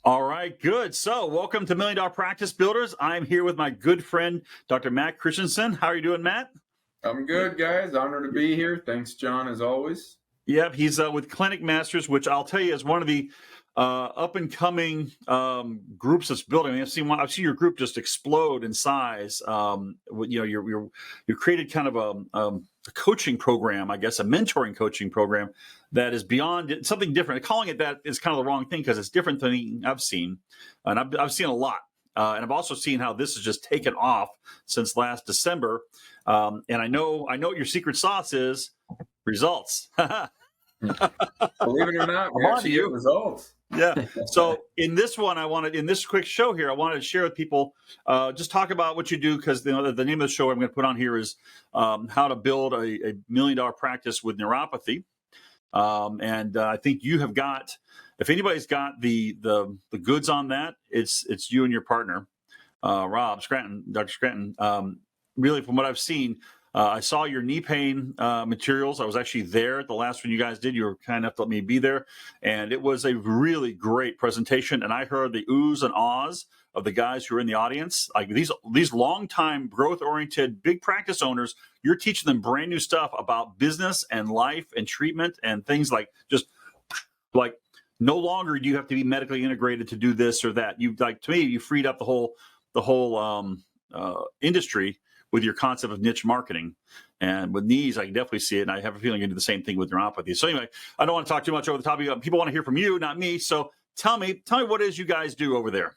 All right, good. So welcome to $1 Million Practice Builders. I'm here with my good friend, Dr. Matt Christenson. How are you doing, Matt? I'm good, guys. Honored to be here. Thanks, John, as always. Yep, he's with Clinic Masters, which I'll tell you is one of the up and coming groups that's building. I mean, I've seen your group just explode in size. You created kind of a coaching program, I guess, a mentoring coaching program that is beyond something different. Calling it that is kind of the wrong thing because it's different than anything I've seen, and I've seen a lot. And I've also seen how this has just taken off since last December. And I know what your secret sauce is: results. Believe it or not, we actually get results. Yeah. So in this one, in this quick show here, I wanted to share with people, just talk about what you do, because the name of the show I'm going to put on here is how to build a $1 million practice with neuropathy. And I think you have got, if anybody's got the goods on that, it's you and your partner, Rob Scranton, Dr. Scranton. Really, from what I've seen, I saw your knee pain materials. I was actually there at the last one you guys did. You were kind enough to let me be there. And it was a really great presentation. And I heard the oohs and ahs of the guys who are in the audience. Like these long-time growth-oriented big practice owners, you're teaching them brand new stuff about business and life and treatment and things like no longer do you have to be medically integrated to do this or that. To me, you freed up the whole industry with your concept of niche marketing. And with knees, I can definitely see it. And I have a feeling you do the same thing with neuropathy. So anyway, I don't want to talk too much over the top of you. People want to hear from you, not me. So tell me what it is you guys do over there.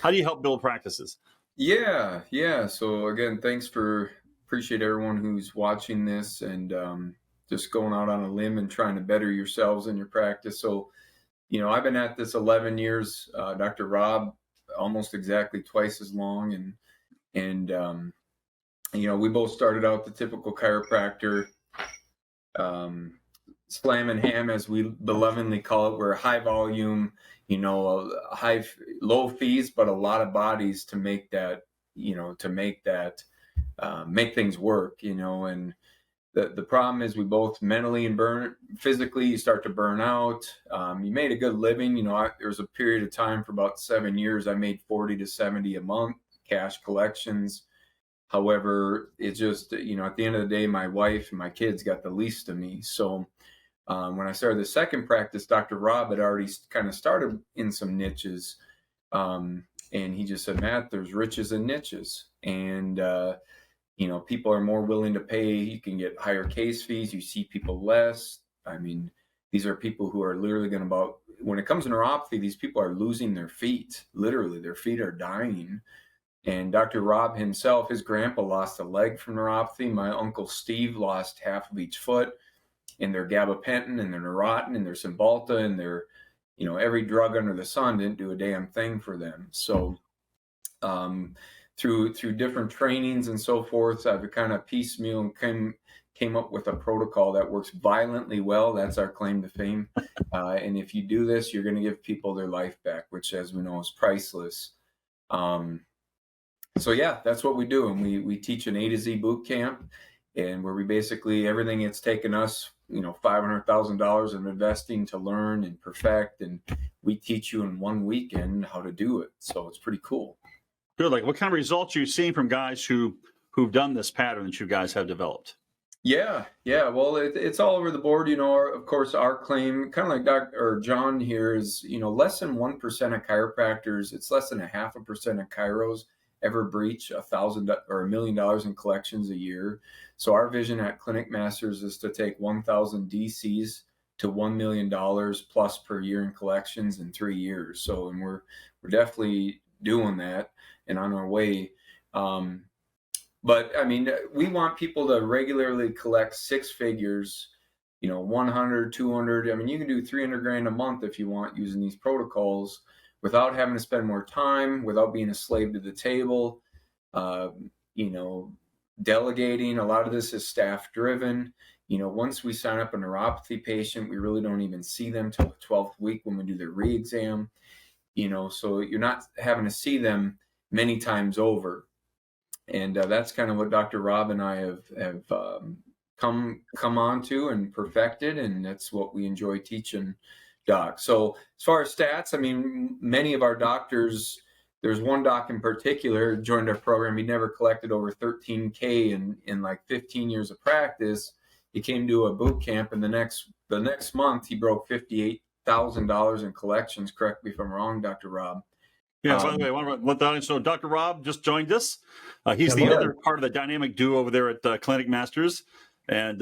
How do you help build practices? Yeah. So again, appreciate everyone who's watching this and just going out on a limb and trying to better yourselves in your practice. So, I've been at this 11 years, Dr. Rob, almost exactly twice as long. And we both started out the typical chiropractor, slam and ham, as we belovedly call it. We're high volume, low fees, but a lot of bodies to make that, make things work, and the problem is we both mentally and physically, you start to burn out. You made a good living. There was a period of time for about 7 years. I made 40 to 70 a month, cash collections. However, it's just, at the end of the day, my wife and my kids got the least of me. So when I started the second practice, Dr. Rob had already kind of started in some niches. And he just said, Matt, there's riches in niches. And, people are more willing to pay. You can get higher case fees. You see people less. I mean, these are people who are literally when it comes to neuropathy, these people are losing their feet. Literally, their feet are dying. And Dr. Rob himself, his grandpa lost a leg from neuropathy. My uncle Steve lost half of each foot. And their gabapentin and their Neurontin and their Cymbalta and their, every drug under the sun didn't do a damn thing for them. So through different trainings and so forth, I've kind of piecemeal and came up with a protocol that works violently well. That's our claim to fame. And if you do this, you're going to give people their life back, which, as we know, is priceless. So yeah, that's what we do. And we teach an A to Z boot camp, and where we basically, everything it's taken us, $500,000 of investing to learn and perfect. And we teach you in 1 weekend how to do it. So it's pretty cool. Good. Like, what kind of results are you seeing from guys who've done this pattern that you guys have developed? Yeah. Well, it's all over the board. Of course, our claim, kind of like John here, is, less than 1% of chiropractors, it's less than 0.5% of chiros ever breach $1,000 or $1 million in collections a year. So our vision at Clinic Masters is to take 1,000 DCs to $1 million plus per year in collections in 3 years. So, and we're definitely doing that and on our way. But I mean, we want people to regularly collect 6 figures, 100, 200. I mean, you can do 300 grand a month if you want, using these protocols, without having to spend more time, without being a slave to the table. Delegating. A lot of this is staff driven. Once we sign up a neuropathy patient, we really don't even see them till the 12th week when we do their re-exam. So you're not having to see them many times over. And that's kind of what Dr. Rob and I have come on to and perfected, and that's what we enjoy teaching docs. So as far as stats, I mean, many of our doctors, there's one doc in particular joined our program. He never collected over 13K in like 15 years of practice. He came to a boot camp, and the next month he broke $58,000 in collections. Correct me if I'm wrong, Dr. Rob. Yeah, by the way, I want to let the audience know Dr. Rob just joined us. He's the Hello. other part of the dynamic duo over there at Clinic Masters. And,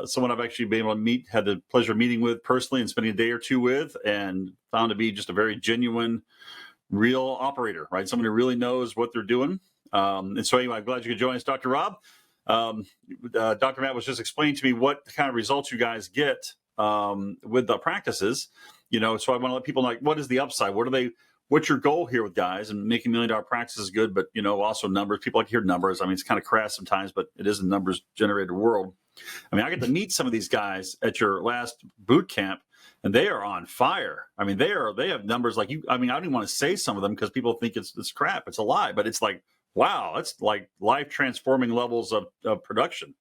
someone I've actually been able to meet, had the pleasure of meeting with personally and spending a day or two with, and found to be just a very genuine, real operator, right? Someone who really knows what they're doing. And so anyway, I'm glad you could join us, Dr. Rob. Dr. Matt was just explaining to me what kind of results you guys get with the practices. So I want to let people know, like, what is the upside? What's your goal here with guys? And making $1 million practice is good, but also numbers. People like to hear numbers. I mean, it's kind of crass sometimes, but it is a numbers generated world. I mean, I get to meet some of these guys at your last boot camp, and they are on fire. I mean, they have numbers like you. I mean, I don't even want to say some of them because people think it's crap. It's a lie, but it's like, wow, it's like life transforming levels of production,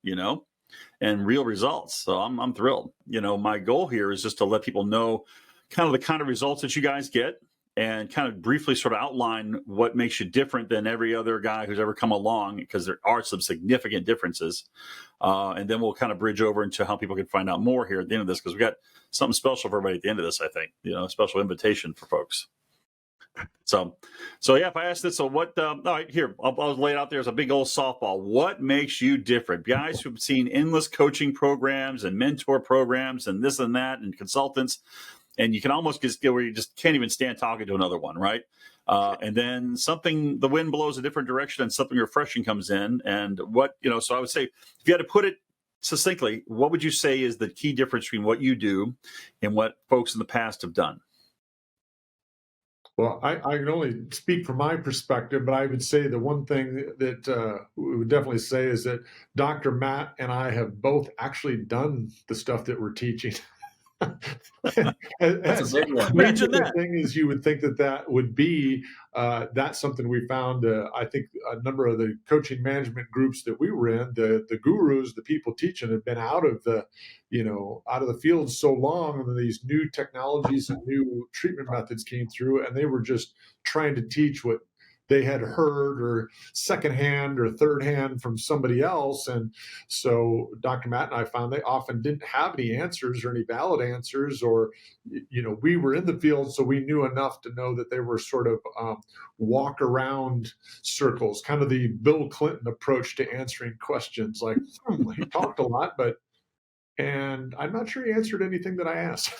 and real results. So I'm thrilled. My goal here is just to let people know kind of results that you guys get, and kind of briefly sort of outline what makes you different than every other guy who's ever come along, because there are some significant differences. And then we'll kind of bridge over into how people can find out more here at the end of this, because we got something special for everybody at the end of this, I think, a special invitation for folks. So yeah, if I ask this, so what, all right, here, I'll lay it out there as a big old softball. What makes you different? Guys who've seen endless coaching programs and mentor programs and this and that and consultants, and you can almost just get where you just can't even stand talking to another one, right? And then the wind blows a different direction and something refreshing comes in. And so I would say, if you had to put it succinctly, what would you say is the key difference between what you do and what folks in the past have done? Well, I can only speak from my perspective, but I would say the one thing that we would definitely say is that Dr. Matt and I have both actually done the stuff that we're teaching. That's a big one. Imagine the thing is, you would think that would be that's something we found. I think a number of the coaching management groups that we were in, the gurus, the people teaching, have been out of the field so long, and these new technologies and new treatment methods came through, and they were just trying to teach what they had heard or secondhand or third hand from somebody else. And so Dr. Matt and I found they often didn't have any answers or any valid answers, or, we were in the field, so we knew enough to know that they were sort of walk around circles, kind of the Bill Clinton approach to answering questions. Like, he talked a lot, and I'm not sure he answered anything that I asked.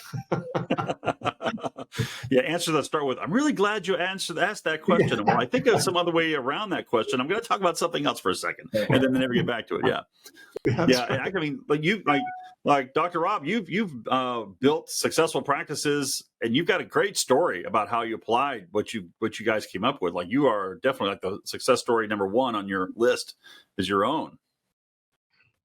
Yeah, answers that start with, I'm really glad you asked that question. Well, I think there's some other way around that question. I'm going to talk about something else for a second, and then never get back to it. Yeah. Right. I mean, like Dr. Rob, you've built successful practices, and you've got a great story about how you applied what you guys came up with. Like, you are definitely like the success story number one on your list is your own.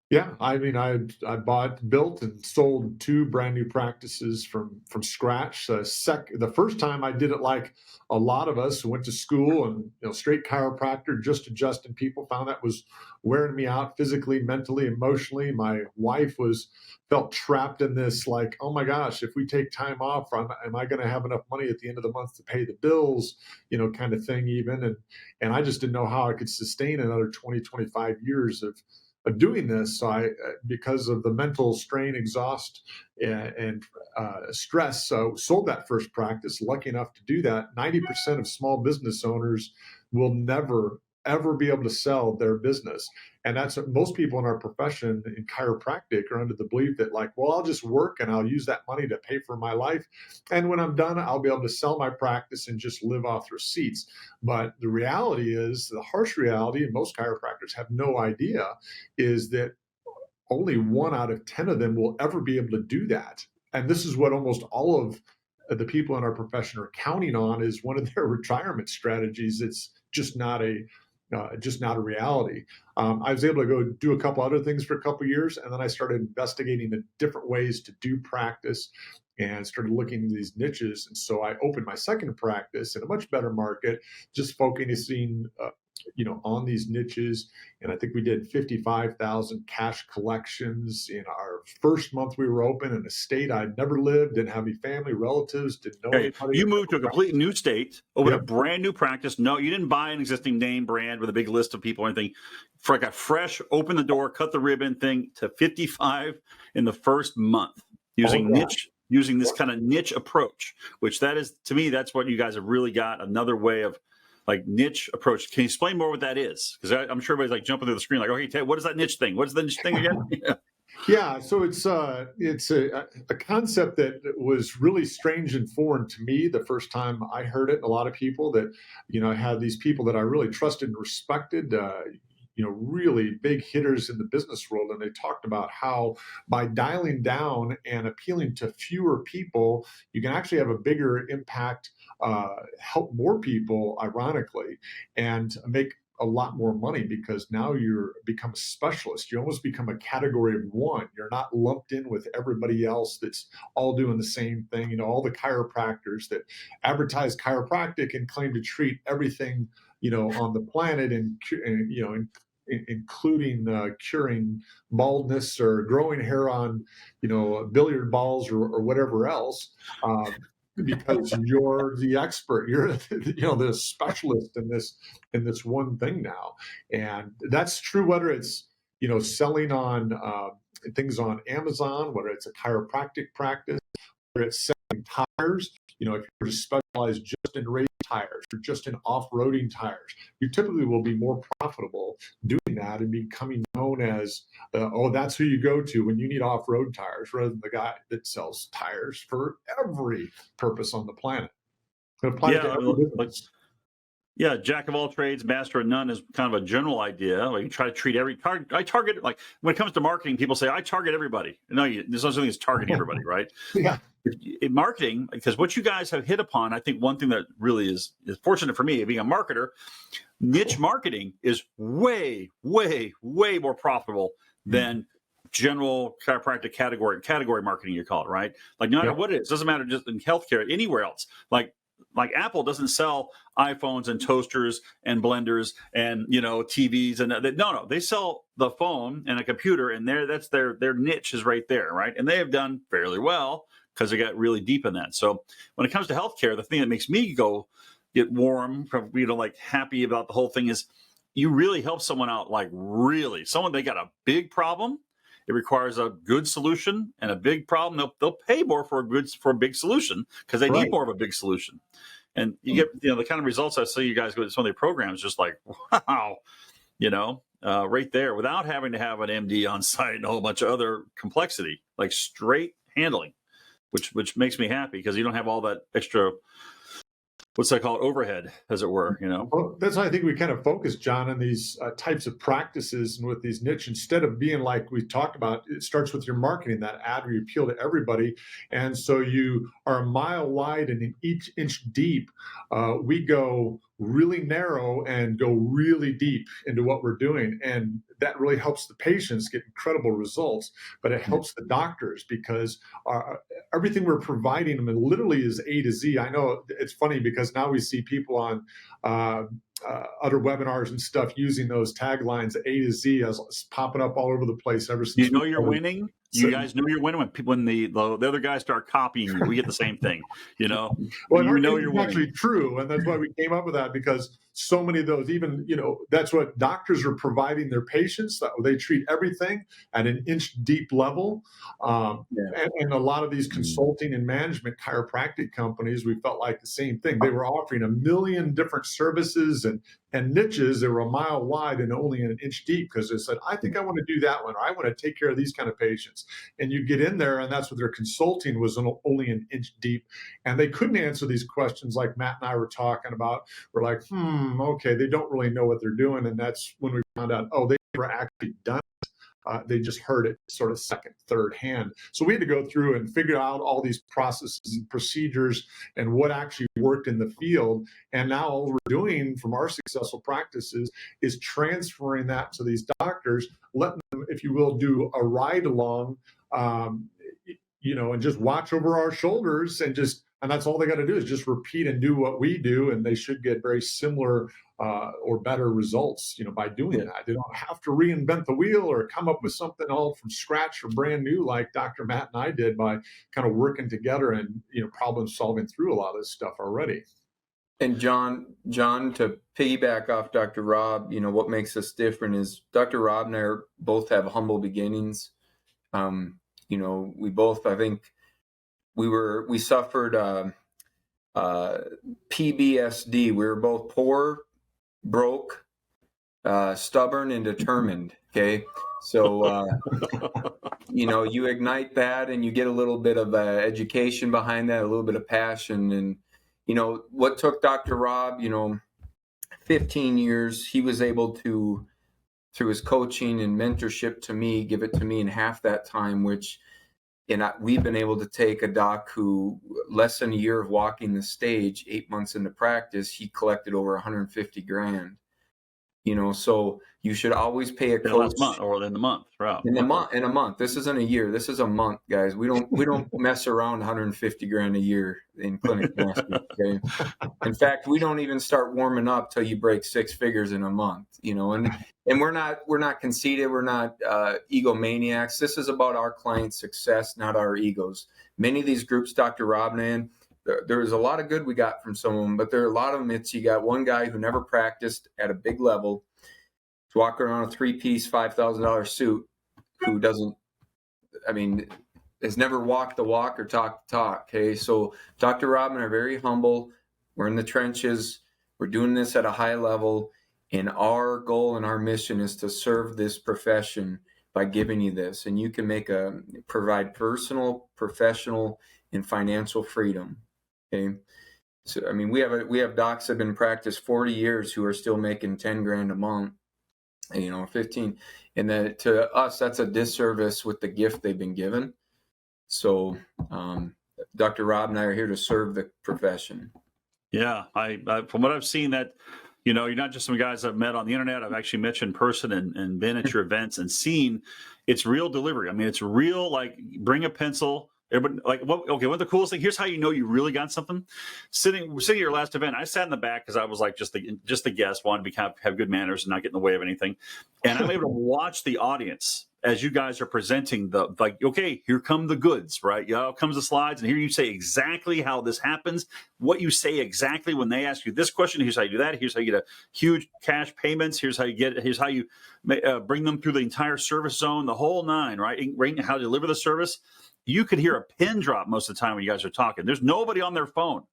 Yeah, I mean, I bought, built, and sold 2 brand new practices from scratch. The first time I did it like a lot of us who went to school and straight chiropractor, just adjusting people. Found that was wearing me out physically, mentally, emotionally. My wife felt trapped in this, like, oh my gosh, if we take time off, am I going to have enough money at the end of the month to pay the bills, kind of thing even. And I just didn't know how I could sustain another 20, 25 years of doing this. So I, because of the mental strain, exhaust, and stress, sold that first practice. Lucky enough to do that. 90% of small business owners will never, ever be able to sell their business. And that's what most people in our profession in chiropractic are under the belief that, like, well, I'll just work and I'll use that money to pay for my life. And when I'm done, I'll be able to sell my practice and just live off receipts. But the reality is, the harsh reality, and most chiropractors have no idea, is that only 1 out of 10 of them will ever be able to do that. And this is what almost all of the people in our profession are counting on as one of their retirement strategies. It's just not a reality. I was able to go do a couple other things for a couple of years, and then I started investigating the different ways to do practice and started looking at these niches. And so I opened my second practice in a much better market, just focusing on these niches. And I think we did 55,000 cash collections in our first month we were open in a state I'd never lived, didn't have any family, relatives, didn't know Okay. anybody. You moved to a completely new state, opened a Yep. brand new practice. No, you didn't buy an existing name brand with a big list of people or anything. For like a fresh, open the door, cut the ribbon thing to 55 in the first month using this kind of niche approach, which that is, to me, that's what you guys have really got, another way of like niche approach. Can you explain more what that is? Because I'm sure everybody's like jumping through the screen like, okay, Ted, what is that niche thing? What is the niche thing again? Yeah, so it's a concept that was really strange and foreign to me the first time I heard it. And a lot of people that, I had these people that I really trusted and respected, really big hitters in the business world. And they talked about how by dialing down and appealing to fewer people, you can actually have a bigger impact, help more people, ironically, and make a lot more money, because now you're become a specialist. You almost become a category of one. You're not lumped in with everybody else that's all doing the same thing. All the chiropractors that advertise chiropractic and claim to treat everything, on the planet, including curing baldness or growing hair on, billiard balls or whatever else. Because you're the expert, you're the specialist in this one thing now. And that's true whether it's selling on things on Amazon, whether it's a chiropractic practice, whether it's selling tires. If you're just specialized just in race tires or just in off-roading tires, you typically will be more profitable doing that and becoming known as, that's who you go to when you need off-road tires, rather than the guy that sells tires for every purpose on the planet. It applies to every business. Yeah, jack of all trades, master of none is kind of a general idea. Like you try to treat I target, like when it comes to marketing, people say, I target everybody. No, there's no such thing as targeting everybody, right? Yeah. In marketing, because what you guys have hit upon, I think one thing that really is fortunate for me, being a marketer, niche marketing is way, way, way more profitable than general chiropractic category marketing, you call it, right? Like no matter what it is, doesn't matter just in healthcare, anywhere else. Like Apple doesn't sell iPhones and toasters and blenders and TVs and no, they sell the phone and a computer, and that's their niche is right there, right? And they have done fairly well because they got really deep in that. So when it comes to healthcare, the thing that makes me get warm, like happy about the whole thing is you really help someone out, like really they got a big problem. It requires a good solution and a big problem. They'll pay more for a big solution because they need more of a big solution. And you get the kind of results I see you guys go to some of their programs, just like wow, right there, without having to have an MD on site and a whole bunch of other complexity, like straight handling, which makes me happy because you don't have all that extra, what's that called, overhead, as it were, Well, that's why I think we kind of focus, John, on these types of practices and with these niche, instead of being like we talked about, it starts with your marketing, that ad where you appeal to everybody. And so you are a mile wide and an inch deep. We go really narrow and go really deep into what we're doing. And that really helps the patients get incredible results, but it helps the doctors because everything we're providing them literally is A to Z. I know it's funny because now we see people on other webinars and stuff using those taglines A to Z as popping up all over the place ever since. You're winning. You guys know you're winning when the other guys start copying you. We get the same thing, Well, you're actually true, and that's why we came up with that, because so many of those, even that's what doctors are providing their patients. That they treat everything at an inch deep level, and a lot of these consulting and management chiropractic companies, we felt like the same thing. They were offering a million different services and niches that were a mile wide and only an inch deep, because they said, I think I want to do that one, or I want to take care of these kind of patients. And you get in there, and that's what their consulting was, only an inch deep. And they couldn't answer these questions like Matt and I were talking about. We're like, okay, they don't really know what they're doing. And that's when we found out, they never actually done it. They just heard it sort of second, third hand. So we had to go through and figure out all these processes and procedures and what actually worked in the field. And now all we're doing from our successful practices is transferring that to these doctors, letting them, if you will, do a ride along, and just watch over our shoulders and just And that's all they got to do is just repeat and do what we do, and they should get very similar or better results, by doing that. They don't have to reinvent the wheel or come up with something all from scratch or brand new like Dr. Matt and I did by kind of working together and, problem solving through a lot of this stuff already. And John, to piggyback off Dr. Rob, what makes us different is Dr. Rob and I both have humble beginnings. We both, I think, we suffered PBSD. We were both poor, broke, stubborn, and determined. Okay, so you ignite that, and you get a little bit of education behind that, a little bit of passion, and what took Dr. Rob 15 years, he was able to, through his coaching and mentorship to me, give it to me in half that time, we've been able to take a doc who less than a year of walking the stage, 8 months into practice, he collected over $150,000. So you should always pay a coach last month or in the month, right? In a month. This isn't a year. This is a month, guys. We don't mess around $150,000 a year in Clinic Masters. Okay. In fact, we don't even start warming up till you break six figures in a month. And we're not conceited. We're not egomaniacs. This is about our clients' success, not our egos. Many of these groups, Dr. Robnan, there's a lot of good we got from some of them, but there are a lot of them. You got one guy who never practiced at a big level, to walk around a 3-piece, $5,000 suit, who has never walked the walk or talked the talk. Okay. So Dr. Rob and I are very humble. We're in the trenches. We're doing this at a high level. And our goal and our mission is to serve this profession by giving you this. And you can provide personal, professional, and financial freedom. Okay. So, we have docs that have been in practice 40 years who are still making $10,000 a month, 15. And that to us, that's a disservice with the gift they've been given. So, Dr. Rob and I are here to serve the profession. Yeah. I from what I've seen, that, you're not just some guys I've met on the internet. I've actually met you in person and been at your events and seen it's real delivery. It's real, like, bring a pencil. Everybody, like, one of the coolest thing, here's how you really got something. Sitting at your last event, I sat in the back because I was like just the guest, wanted to have good manners and not get in the way of anything. And I'm able to watch the audience as you guys are presenting okay, here come the goods, right? Comes the slides, and here you say exactly how this happens, what you say exactly when they ask you this question. Here's how you do that. Here's how you get a huge cash payments. Here's how you bring them through the entire service zone, the whole nine, right? How to deliver the service. You could hear a pin drop most of the time when you guys are talking. There's nobody on their phone.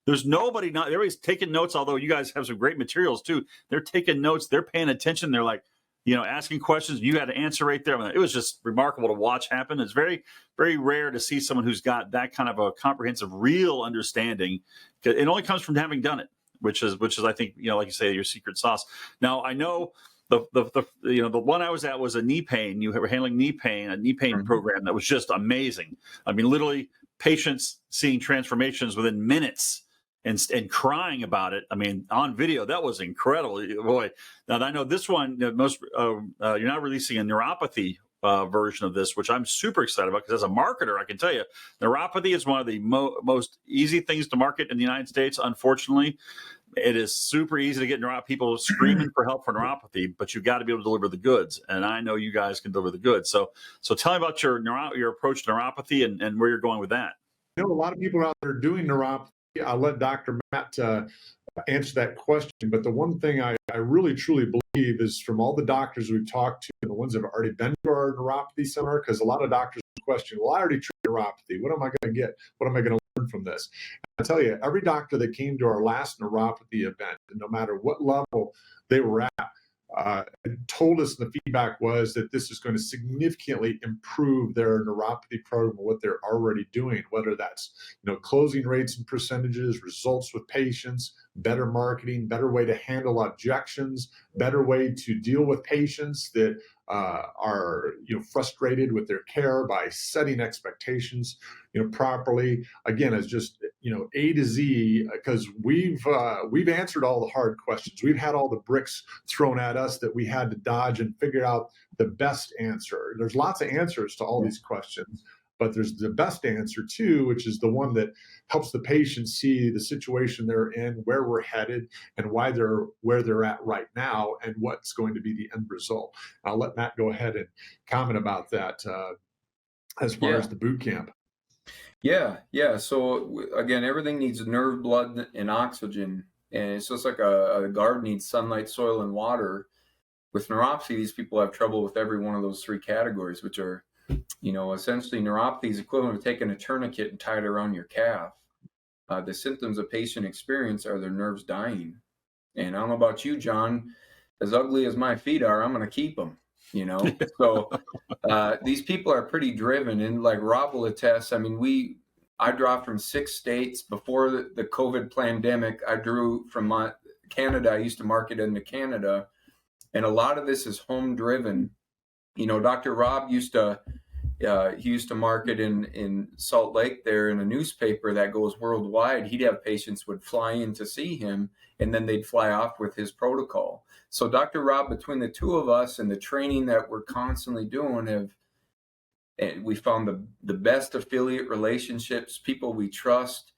There's nobody, everybody's taking notes, although you guys have some great materials too. They're taking notes. They're paying attention. They're like, asking questions. You had to answer right there. It was just remarkable to watch happen. It's very, very rare to see someone who's got that kind of a comprehensive, real understanding. It only comes from having done it, which is I think, like you say, your secret sauce. Now, I know the one I was at was a knee pain. You were handling a knee pain program that was just amazing. Literally patients seeing transformations within minutes and crying about it. On video, that was incredible. Boy, now I know this one, you're now releasing a neuropathy version of this, which I'm super excited about, because as a marketer, I can tell you, neuropathy is one of the most easy things to market in the United States. Unfortunately, it is super easy to get people screaming for help for neuropathy, but you've got to be able to deliver the goods. And I know you guys can deliver the goods. So tell me about your approach to neuropathy and where you're going with that. A lot of people out there doing neuropathy. I'll let Dr. Matt answer that question. But the one thing I really, truly believe is, from all the doctors we've talked to and the ones that have already been to our neuropathy seminar, because a lot of doctors question, well, I already treat neuropathy. What am I going to get? What am I going to learn from this? I tell you, every doctor that came to our last neuropathy event, no matter what level they were at, told us the feedback was that this is going to significantly improve their neuropathy program, what they're already doing, whether that's closing rates and percentages, results with patients, better marketing, better way to handle objections, better way to deal with patients that are frustrated with their care by setting expectations properly. Again, it's just A to Z, because we've answered all the hard questions. We've had all the bricks thrown at us that we had to dodge and figure out the best answer. There's lots of answers to all these questions. But there's the best answer too, which is the one that helps the patient see the situation they're in, where we're headed, and why they're where they're at right now, and what's going to be the end result. I'll let Matt go ahead and comment about that as far as the boot camp. Yeah. So again, everything needs nerve, blood, and oxygen, and it's just like a garden needs sunlight, soil, and water. With neuropathy, these people have trouble with every one of those three categories, which are, essentially neuropathy is equivalent to taking a tourniquet and tie it around your calf. The symptoms a patient experience are their nerves dying. And I don't know about you, John, as ugly as my feet are, I'm going to keep them, So these people are pretty driven. And like Rob will attest, I mean, I draw from 6 states. Before the COVID pandemic, I drew from Canada. I used to market into Canada. And a lot of this is home driven. Dr. Rob used to market in Salt Lake there in a newspaper that goes worldwide. He'd have patients would fly in to see him, and then they'd fly off with his protocol. So Dr. Rob, between the two of us and the training that we're constantly doing, we found the best affiliate relationships, people we trust,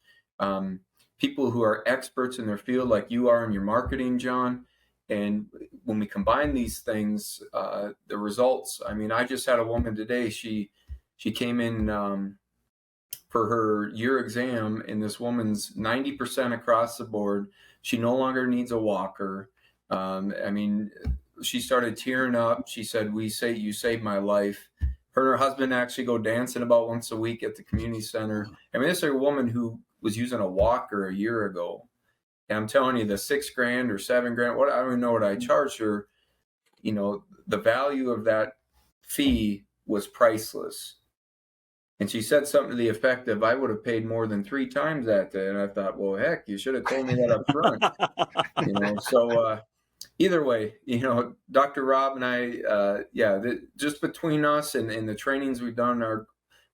people who are experts in their field like you are in your marketing, John. And when we combine these things, the results, I mean, I just had a woman today, she came in for her year exam, and this woman's 90% across the board. She no longer needs a walker. I mean, she started tearing up. She said, you saved my life. Her and her husband actually go dancing about once a week at the community center. I mean, this is a woman who was using a walker a year ago. And I'm telling you, the $6,000 or $7,000, I don't even know what I charged her. The value of that fee was priceless. And she said something to the effect of, I would have paid more than 3 times that day. And I thought, well, heck, you should have told me that up front. So either way, Dr. Rob and I, just between us and the trainings we've done,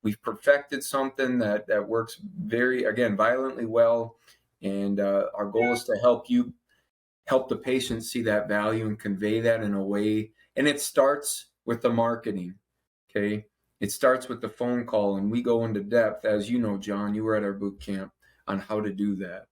we've perfected something that works violently well. And our goal is to help the patient see that value and convey that in a way. And it starts with the marketing, okay? It starts with the phone call, and we go into depth, as you know, John, you were at our boot camp, on how to do that.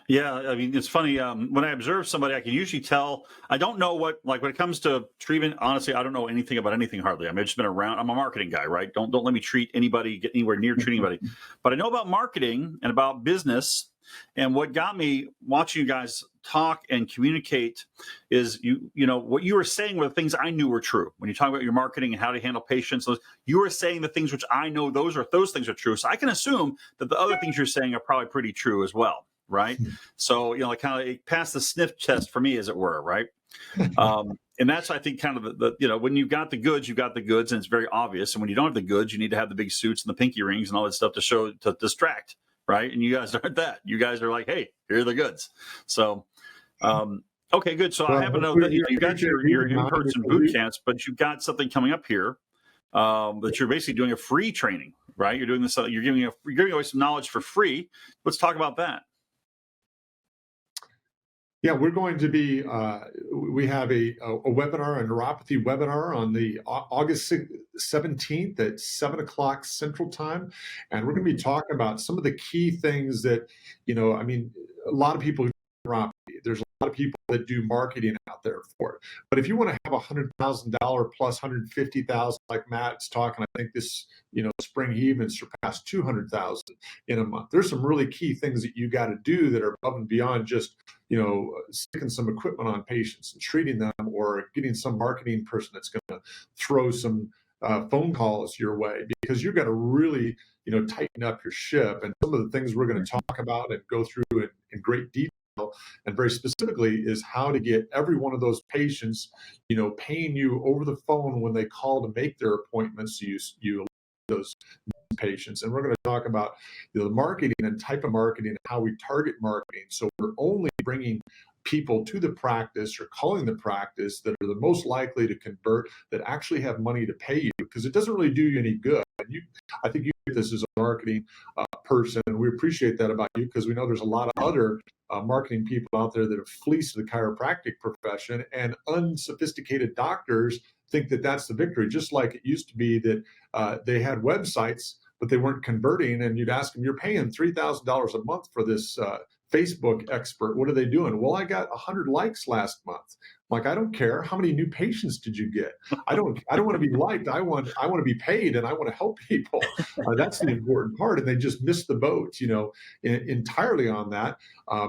Yeah, I mean, it's funny. When I observe somebody, I can usually tell. I don't know when it comes to treatment, honestly, I don't know anything about anything hardly. I mean, I've just been around. I'm a marketing guy, right? Don't let me get anywhere near treating anybody. But I know about marketing and about business. And what got me watching you guys talk and communicate is what you were saying were the things I knew were true. When you talk about your marketing and how to handle patients, you were saying the things which I know those things are true. So I can assume that the other things you're saying are probably pretty true as well. Right. So, like kind of pass the sniff test for me, as it were. Right. And that's, I think, kind of when you've got the goods, you've got the goods, and it's very obvious. And when you don't have the goods, you need to have the big suits and the pinky rings and all that stuff to distract. Right. And you guys aren't that. You guys are like, hey, here are the goods. So, okay, good. So I happen to know that you got your in-person boot camps, but you've got something coming up here that you're basically doing a free training, right? You're doing this. You're giving away some knowledge for free. Let's talk about that. Yeah, we're going to be, we have a webinar, a neuropathy webinar on the August 17th at 7 o'clock Central Time. And we're going to be talking about some of the key things that, I mean, a lot of people do neuropathy. There's a lot of people that do marketing out there for it. But if you want to have $100,000 plus $150,000, like Matt's talking, I think this, spring he even surpassed 200,000 in a month. There's some really key things that you got to do that are above and beyond just, sticking some equipment on patients and treating them, or getting some marketing person that's going to throw some phone calls your way, because you've got to really, tighten up your ship. And some of the things we're going to talk about and go through in great detail, and very specifically, is how to get every one of those patients, paying you over the phone when they call to make their appointments. You those patients. And we're going to talk about the marketing and type of marketing and how we target marketing. So we're only bringing people to the practice or calling the practice that are the most likely to convert, that actually have money to pay you, because it doesn't really do you any good. And I think you get this as a marketing person, and we appreciate that about you, because we know there's a lot of other marketing people out there that have fleeced the chiropractic profession, and unsophisticated doctors think that that's the victory, just like it used to be that they had websites, but they weren't converting. And you'd ask them, you're paying $3,000 a month for this Facebook expert. What are they doing? Well, I got 100 likes last month. I'm like, I don't care. How many new patients did you get? I don't want to be liked. I want to be paid, and I want to help people. That's the important part. And they just missed the boat, entirely on that.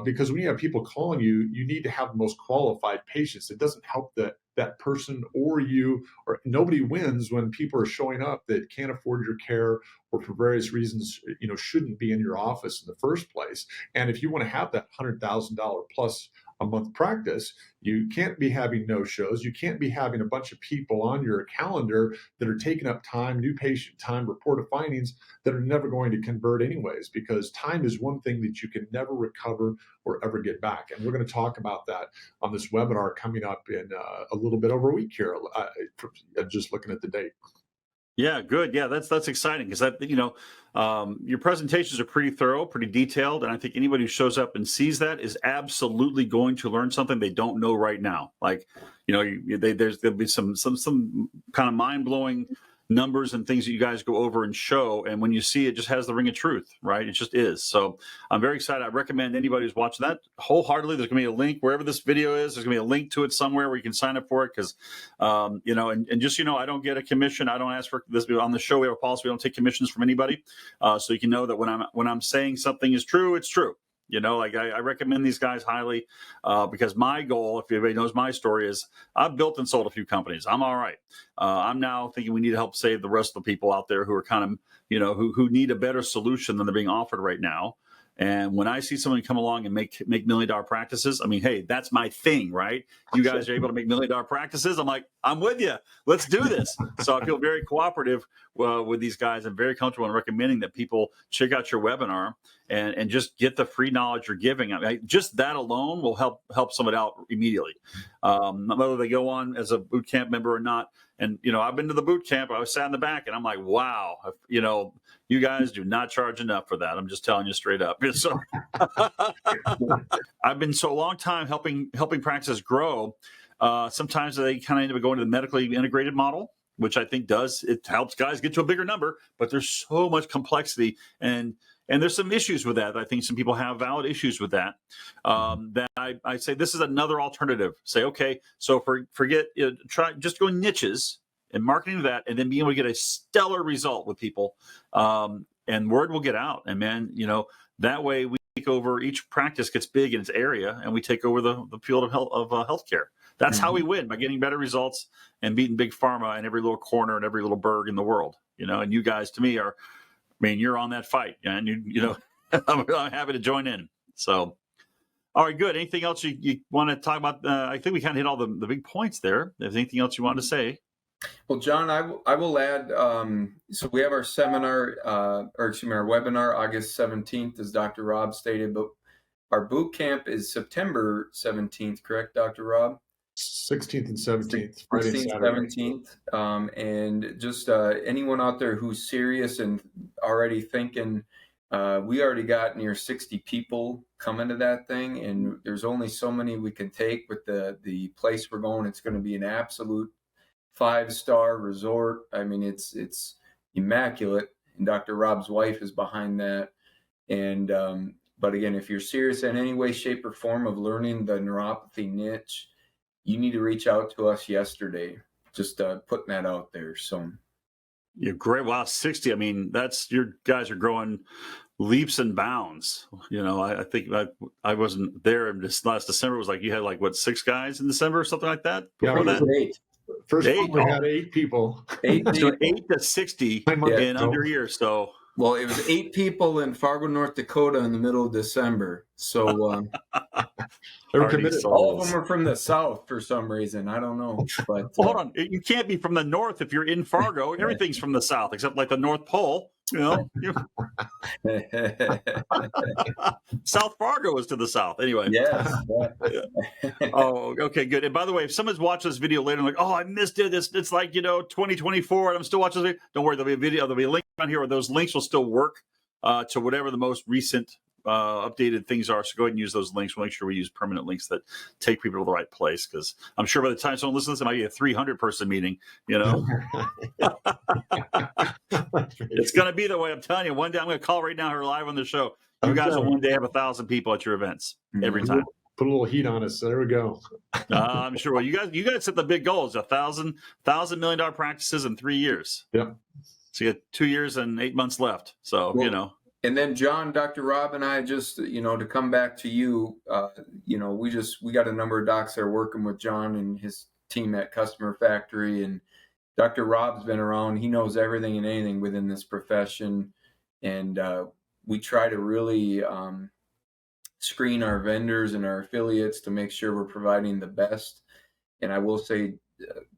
Because when you have people calling you, you need to have the most qualified patients. It doesn't help that person or you, or nobody wins when people are showing up that can't afford your care or for various reasons, shouldn't be in your office in the first place. And if you want to have that $100,000 plus a month practice, you can't be having no-shows. You can't be having a bunch of people on your calendar that are taking up time, new patient time, report of findings that are never going to convert anyways, because time is one thing that you can never recover or ever get back. And we're going to talk about that on this webinar coming up in a little bit over a week here, just looking at the date. Yeah, good. Yeah, that's exciting because your presentations are pretty thorough, pretty detailed, and I think anybody who shows up and sees that is absolutely going to learn something they don't know right now. Like, there'll be some kind of mind blowing numbers and things that you guys go over and show, and when you see it, just has the ring of truth, right? It just is. So I'm very excited. I recommend anybody who's watching that wholeheartedly. There's going to be a link wherever this video is. There's going to be a link to it somewhere where you can sign up for it because, and just I don't get a commission. I don't ask for this on the show. We have a policy. We don't take commissions from anybody. So you can know that when I'm saying something is true, it's true. I recommend these guys highly because my goal, if everybody knows my story, is I've built and sold a few companies. I'm all right. I'm now thinking we need to help save the rest of the people out there who are kind of, who need a better solution than they're being offered right now. And when I see someone come along and make $1 million practices, I mean, hey, that's my thing, right? You guys are able to make $1 million practices. I'm like, I'm with you. Let's do this. So I feel very cooperative with these guys. I'm very comfortable in recommending that people check out your webinar and just get the free knowledge you're giving. I mean, just that alone will help someone out immediately, whether they go on as a boot camp member or not. And, I've been to the boot camp. I was sat in the back and I'm like, wow, you guys do not charge enough for that. I'm just telling you straight up. So I've been so a long time helping practices grow. Sometimes they kind of end up going to the medically integrated model, which I think it helps guys get to a bigger number, but there's so much complexity and there's some issues with that. I think some people have valid issues with that. That I say this is another alternative. Say, okay, so forget, try just going niches and marketing that, and then being able to get a stellar result with people, and word will get out. And man, that way we take over. Each practice gets big in its area, and we take over the field of healthcare. That's how we win, by getting better results and beating big pharma in every little corner and every little burg in the world. And you guys, to me, you're on that fight, and I'm happy to join in. So, all right, good. Anything else you want to talk about? I think we kind of hit all the big points there. If there's anything else you want to say? Well, John, I will add, so we have our seminar, our webinar, August 17th, as Dr. Rob stated, but our boot camp is September 17th, correct, Dr. Rob? 16th and 17th, Friday, 16th, 17th. And just anyone out there who's serious and already thinking, we already got near 60 people coming to that thing, and there's only so many we can take with the place we're going. It's going to be an absolute 5-star resort. I mean, it's immaculate, and Dr. Rob's wife is behind that. And but again, if you're serious in any way, shape, or form of learning the neuropathy niche, you need to reach out to us yesterday. Just putting that out there. So, yeah, great. Wow, 60. I mean, your guys are growing leaps and bounds. I think I wasn't there in this last December. It was like you had 6 guys in December or something like that. Before that, 8. First one we had 8 people. 8 so 8 to 60 in under a year. So. Well, it was 8 people in Fargo, North Dakota in the middle of December. So all of them are from the South for some reason. I don't know. But hold on. You can't be from the North if you're in Fargo. Everything's from the South except the North Pole. South Fargo is to the south. Anyway. Yes. Oh, okay, good. And by the way, if someone's watching this video later and oh, I missed it. It's 2024 and I'm still watching this video. Don't worry, there'll be a video. There'll be a link on here where those links will still work to whatever the most recent updated things are. So go ahead and use those links. We'll make sure we use permanent links that take people to the right place, because I'm sure by the time someone listens to this, it might be a 300-person meeting, you know. It's going to be the way. I'm telling you, one day I'm going to call right now her live on the show. You guys will one day have 1,000 people at your events every time. Put a little heat on us. There we go. I'm sure. Well, you guys set the big goals: $1,000 million practices in 3 years. Yep. So you got 2 years and 8 months left. So, Well, you know. And then John, Dr. Rob, and I just, to come back to you, we got a number of docs that are working with John and his team at Customer Factory, and Dr. Rob's been around. He knows everything and anything within this profession. And we try to really screen our vendors and our affiliates to make sure we're providing the best. And I will say,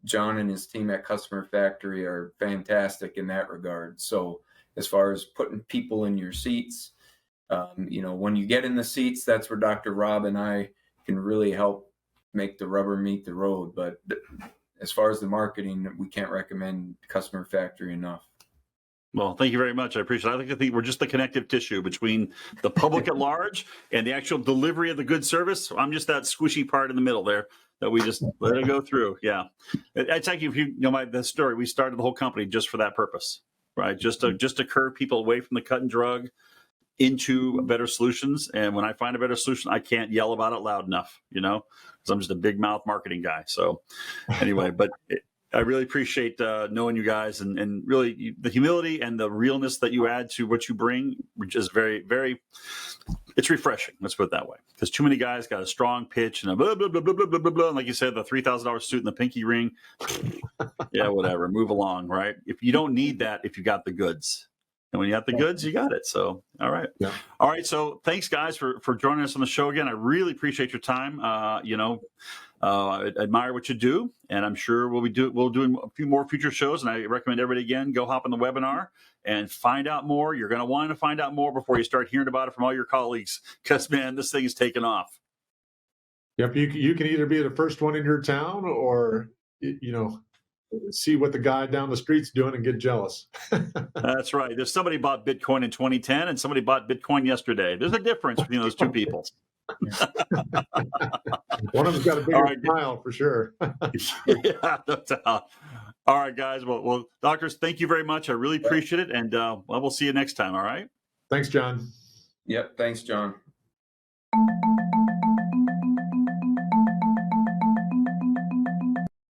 John and his team at Customer Factory are fantastic in that regard. So as far as putting people in your seats, when you get in the seats, that's where Dr. Rob and I can really help make the rubber meet the road. But as far as the marketing, we can't recommend Customer Factory enough. Well, thank you very much. I appreciate it. I like to think we're just the connective tissue between the public at large and the actual delivery of the good service. I'm just that squishy part in the middle there that we just let it go through. Yeah. I tell you, if you know the story, we started the whole company just for that purpose, right? Just to curve people away from the cut and drug into better solutions. And when I find a better solution, I can't yell about it loud enough, because I'm just a big mouth marketing guy. So anyway, but I really appreciate knowing you guys, and really the humility and the realness that you add to what you bring, which is very, very, it's refreshing. Let's put it that way. Because too many guys got a strong pitch and a blah, blah, blah, blah, blah, blah, blah, blah. And like you said, the $3,000 suit and the pinky ring. Yeah, whatever. Move along, right? If you don't need that, if you got the goods. And when you got the goods, you got it. So, all right. Yeah. All right. So thanks, guys, for joining us on the show again. I really appreciate your time. I admire what you do, and I'm sure we'll doing a few more future shows. And I recommend everybody, again, go hop on the webinar and find out more. You're going to want to find out more before you start hearing about it from all your colleagues, because, man, this thing is taking off. Yep. You can either be the first one in your town, or, see what the guy down the street's doing and get jealous. That's right. There's somebody bought Bitcoin in 2010 and somebody bought Bitcoin yesterday. There's a difference between those two people. One of them's got a bigger smile for sure. Yeah, no doubt. All right, guys. Well, doctors, thank you very much. I really appreciate it. And we'll see you next time. All right. Thanks, John. Yep. Thanks, John.